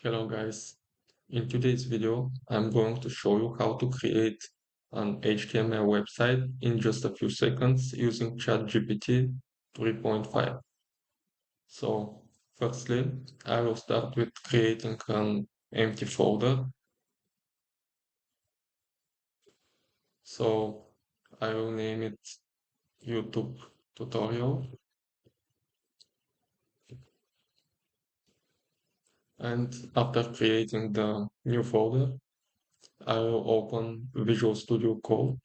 Hello guys. In today's video, I'm going to show you how to create an HTML website in just a few seconds using ChatGPT 3.5. So, firstly, I will start with creating an empty folder. So, I will name it YouTube tutorial. And after creating the new folder, I will open Visual Studio Code,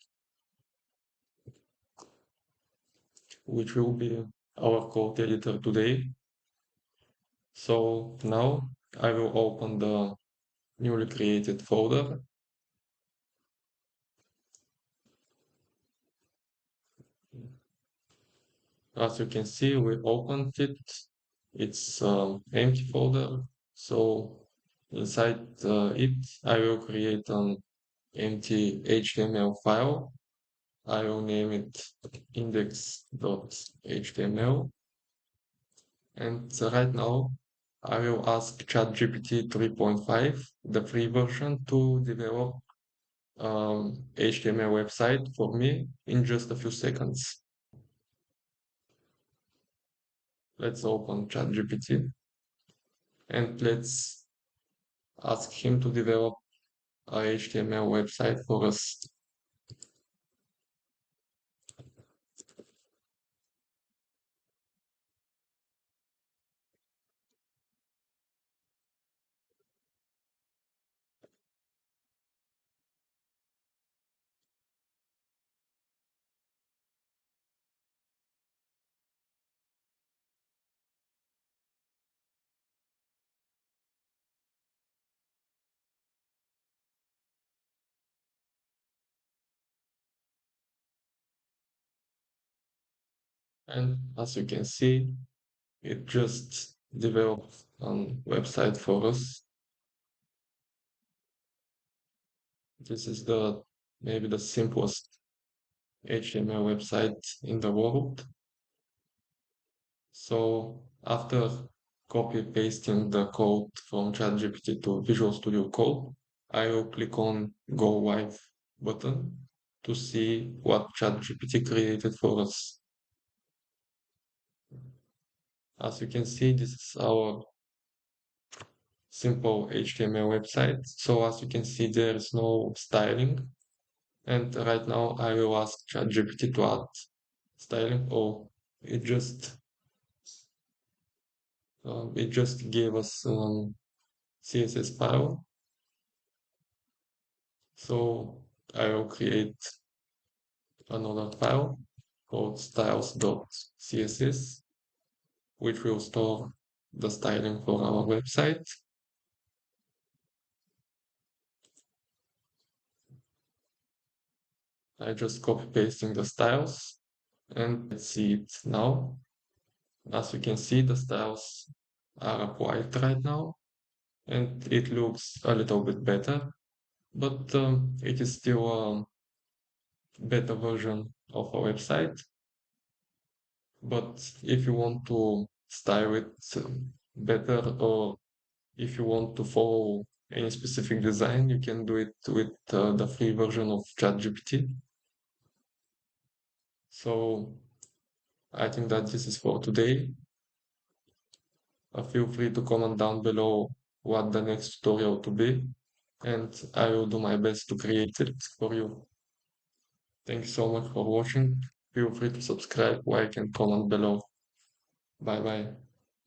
which will be our code editor today. So now I will open the newly created folder. As you can see, we opened it. It's empty folder. So inside it, I will create an empty HTML file. I will name it index.html. And right now, I will ask ChatGPT 3.5, the free version, to develop HTML website for me in just a few seconds. Let's open ChatGPT and let's ask him to develop a HTML website for us. And as you can see, it just developed a website for us. This is the maybe the simplest HTML website in the world. So after copy pasting the code from ChatGPT to Visual Studio Code, I will click on Go Live button to see what ChatGPT created for us. As you can see, this is our simple HTML website. So as you can see, there is no styling. And right now I will ask ChatGPT to add styling. Oh, it just it just gave us CSS file. So I will create another file called styles.css, which will store the styling for our website. I just copy pasting the styles and let's see it now. As you can see, the styles are applied right now and it looks a little bit better, but it is still a better version of a website. But if you want to style it better, or if you want to follow any specific design, you can do it with the free version of ChatGPT. So I think that this is for today. Feel free to comment down below what the next tutorial to be, and I will do my best to create it for you. Thank you so much for watching. Feel free to subscribe, like, and comment below. Bye bye.